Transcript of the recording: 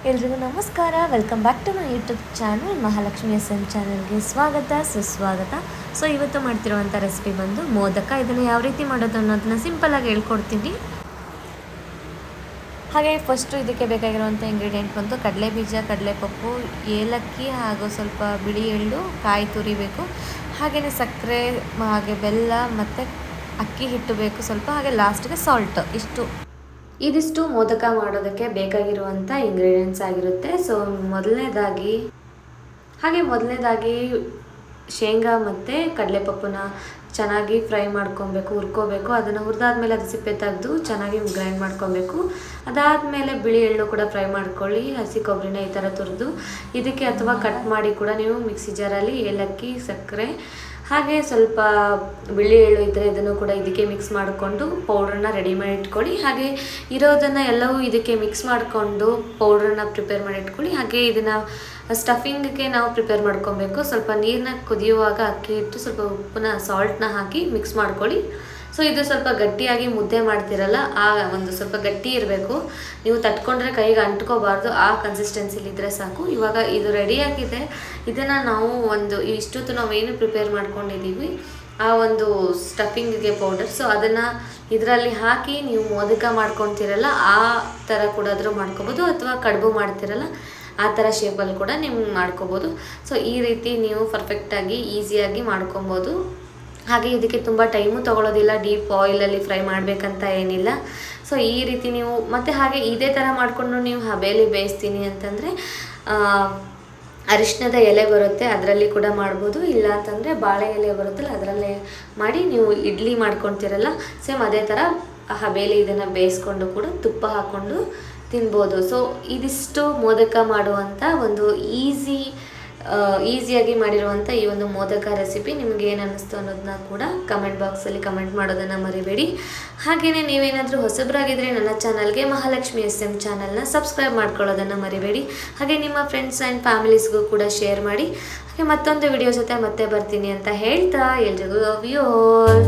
ಎಲ್ರಿಗೂ ನಮಸ್ಕಾರ. Welcome back to my YouTube channel Mahalakshmi SM ಚಾನಲ್ಗೆ ಸ್ವಾಗತ ಸುಸ್ವಾಗತ. ಸೊ ಇವತ್ತು ಮಾಡ್ತಿರುವಂಥ ರೆಸಿಪಿ ಬಂದು ಮೋದಕ. ಇದನ್ನು ಯಾವ ರೀತಿ ಮಾಡೋದು ಅನ್ನೋದನ್ನ ಸಿಂಪಲ್ಲಾಗಿ ಹೇಳ್ಕೊಡ್ತೀನಿ. ಹಾಗೆ ಫಸ್ಟು ಇದಕ್ಕೆ ಬೇಕಾಗಿರುವಂಥ ಇಂಗ್ರೀಡಿಯೆಂಟ್ ಬಂದು ಕಡಲೆ ಬೀಜ, ಕಡಲೆಪಪ್ಪು, ಏಲಕ್ಕಿ ಹಾಗೂ ಸ್ವಲ್ಪ ಬಿಳಿ ಎಳ್ಳು, ಕಾಯಿ ತುರಿಬೇಕು. ಹಾಗೆಯೇ ಸಕ್ಕರೆ, ಹಾಗೆ ಬೆಲ್ಲ ಮತ್ತು ಅಕ್ಕಿ ಹಿಟ್ಟು ಬೇಕು ಸ್ವಲ್ಪ, ಹಾಗೆ ಲಾಸ್ಟಿಗೆ ಸಾಲ್ಟ್. ಇದಿಷ್ಟು ಮೋದಕ ಮಾಡೋದಕ್ಕೆ ಬೇಕಾಗಿರುವಂಥ ಇಂಗ್ರೀಡಿಯೆಂಟ್ಸ್ ಆಗಿರುತ್ತೆ. ಸೊ ಮೊದಲನೇದಾಗಿ ಶೇಂಗಾ ಮತ್ತು ಕಡಲೆಪಪ್ಪನ್ನ ಚೆನ್ನಾಗಿ ಫ್ರೈ ಮಾಡ್ಕೊಬೇಕು, ಹುರ್ಕೋಬೇಕು. ಅದನ್ನು ಹುರಿದಾದ್ಮೇಲೆ ಅದು ಸಿಪ್ಪೆ ತೆಗೆದು ಚೆನ್ನಾಗಿ ಗ್ರೈಂಡ್ ಮಾಡ್ಕೊಬೇಕು. ಅದಾದಮೇಲೆ ಬಿಳಿ ಎಳ್ಳು ಕೂಡ ಫ್ರೈ ಮಾಡ್ಕೊಳ್ಳಿ. ಹಸಿ ಕೊಬ್ಬರಿನ ಈ ಥರ ತುರಿದು ಇದಕ್ಕೆ ಅಥವಾ ಕಟ್ ಮಾಡಿ ಕೂಡ ನೀವು ಮಿಕ್ಸಿ ಜಾರಲ್ಲಿ ಏಲಕ್ಕಿ, ಸಕ್ಕರೆ ಹಾಗೆ ಸ್ವಲ್ಪ ಬಿಳಿ ಎಳ್ಳು ಇದ್ದರೆ ಇದನ್ನು ಕೂಡ ಇದಕ್ಕೆ ಮಿಕ್ಸ್ ಮಾಡಿಕೊಂಡು ಪೌಡ್ರನ್ನ ರೆಡಿ ಮಾಡಿ ಇಟ್ಕೊಳ್ಳಿ. ಹಾಗೆ ಇರೋದನ್ನು ಎಲ್ಲವೂ ಇದಕ್ಕೆ ಮಿಕ್ಸ್ ಮಾಡಿಕೊಂಡು ಪೌಡ್ರನ್ನ ಪ್ರಿಪೇರ್ ಮಾಡಿ ಇಟ್ಕೊಳ್ಳಿ. ಹಾಗೆ ಇದನ್ನು ಸ್ಟಫಿಂಗ್ಗೆ ನಾವು ಪ್ರಿಪೇರ್ ಮಾಡ್ಕೊಬೇಕು. ಸ್ವಲ್ಪ ನೀರನ್ನ ಕುದಿಯುವಾಗ ಅಕ್ಕಿ ಹಿಟ್ಟು, ಸ್ವಲ್ಪ ಉಪ್ಪನ್ನ, ಸಾಲ್ಟ್ನ ಹಾಕಿ ಮಿಕ್ಸ್ ಮಾಡ್ಕೊಳ್ಳಿ. ಸೊ ಇದು ಸ್ವಲ್ಪ ಗಟ್ಟಿಯಾಗಿ ಮುದ್ದೆ ಮಾಡ್ತಿರಲ್ಲ, ಆ ಒಂದು ಸ್ವಲ್ಪ ಗಟ್ಟಿ ಇರಬೇಕು. ನೀವು ತಟ್ಕೊಂಡ್ರೆ ಕೈಗೆ ಅಂಟ್ಕೋಬಾರ್ದು, ಆ ಕನ್ಸಿಸ್ಟೆನ್ಸಿಲಿದ್ದರೆ ಸಾಕು. ಇವಾಗ ಇದು ರೆಡಿಯಾಗಿದೆ. ಇದನ್ನು ನಾವು ಇಷ್ಟೊತ್ತು ನಾವೇನು ಪ್ರಿಪೇರ್ ಮಾಡ್ಕೊಂಡಿದ್ದೀವಿ ಆ ಒಂದು ಸ್ಟಫಿಂಗಿಗೆ ಪೌಡರ್, ಸೊ ಅದನ್ನು ಇದರಲ್ಲಿ ಹಾಕಿ ನೀವು ಮೋದಕ ಮಾಡ್ಕೊತಿರಲ್ಲ ಆ ಥರ ಕೂಡ ಆದರೂ ಮಾಡ್ಕೊಬೋದು, ಅಥವಾ ಕಡುಬು ಮಾಡ್ತಿರಲ್ಲ ಆ ಥರ ಶೇಪಲ್ಲಿ ಕೂಡ ನೀವು ಮಾಡ್ಕೊಬೋದು. ಸೊ ಈ ರೀತಿ ನೀವು ಪರ್ಫೆಕ್ಟಾಗಿ ಈಸಿಯಾಗಿ ಮಾಡ್ಕೊಬೋದು. ಹಾಗೆ ಇದಕ್ಕೆ ತುಂಬ ಟೈಮು ತೊಗೊಳ್ಳೋದಿಲ್ಲ, ಡೀಪ್ ಆಯಿಲಲ್ಲಿ ಫ್ರೈ ಮಾಡಬೇಕಂತ ಏನಿಲ್ಲ. ಸೊ ಈ ರೀತಿ ನೀವು ಮತ್ತು ಹಾಗೆ ಇದೇ ಥರ ಮಾಡಿಕೊಂಡು ನೀವು ಹಬೆಯಲ್ಲಿ ಬೇಯಿಸ್ತೀನಿ ಅಂತಂದರೆ ಅರಿಶಿಣದ ಎಲೆ ಬರುತ್ತೆ, ಅದರಲ್ಲಿ ಕೂಡ ಮಾಡ್ಬೋದು. ಇಲ್ಲ ಅಂತಂದರೆ ಬಾಳೆ ಎಲೆ ಬರುತ್ತಲ್ಲ ಅದರಲ್ಲೇ ಮಾಡಿ ನೀವು ಇಡ್ಲಿ ಮಾಡ್ಕೊಳ್ತೀರಲ್ಲ, ಸೇಮ್ ಅದೇ ಥರ ಹಬೆಯಲ್ಲಿ ಇದನ್ನು ಬೇಯಿಸ್ಕೊಂಡು ಕೂಡ ತುಪ್ಪ ಹಾಕ್ಕೊಂಡು ತಿನ್ಬೋದು. ಸೊ ಇದಿಷ್ಟು ಮೋದಕ ಮಾಡುವಂಥ ಒಂದು ಈಸಿಯಾಗಿ ಮಾಡಿರುವಂಥ ಈ ಒಂದು ಮೋದಕ ರೆಸಿಪಿ ನಿಮ್ಗೆ ಏನು ಅನ್ನಿಸ್ತು ಅನ್ನೋದನ್ನ ಕೂಡ ಕಮೆಂಟ್ ಬಾಕ್ಸಲ್ಲಿ ಕಮೆಂಟ್ ಮಾಡೋದನ್ನು ಮರಿಬೇಡಿ. ಹಾಗೆಯೇ ನೀವೇನಾದರೂ ಹೊಸಬರಾಗಿದ್ದರೆ ನನ್ನ ಚಾನಲ್ಗೆ ಮಹಾಲಕ್ಷ್ಮಿ SM ಚಾನಲ್ನ ಸಬ್ಸ್ಕ್ರೈಬ್ ಮಾಡ್ಕೊಳ್ಳೋದನ್ನು ಮರಿಬೇಡಿ. ಹಾಗೆ ನಿಮ್ಮ ಫ್ರೆಂಡ್ಸ್ ಆ್ಯಂಡ್ ಫ್ಯಾಮಿಲೀಸ್ಗೂ ಕೂಡ ಶೇರ್ ಮಾಡಿ. ಹಾಗೆ ಮತ್ತೊಂದು ವಿಡಿಯೋ ಜೊತೆ ಮತ್ತೆ ಬರ್ತೀನಿ ಅಂತ ಹೇಳ್ತಾ ಎಲ್ರಿಗೂ ಲವ್ ಯು ಆಲ್.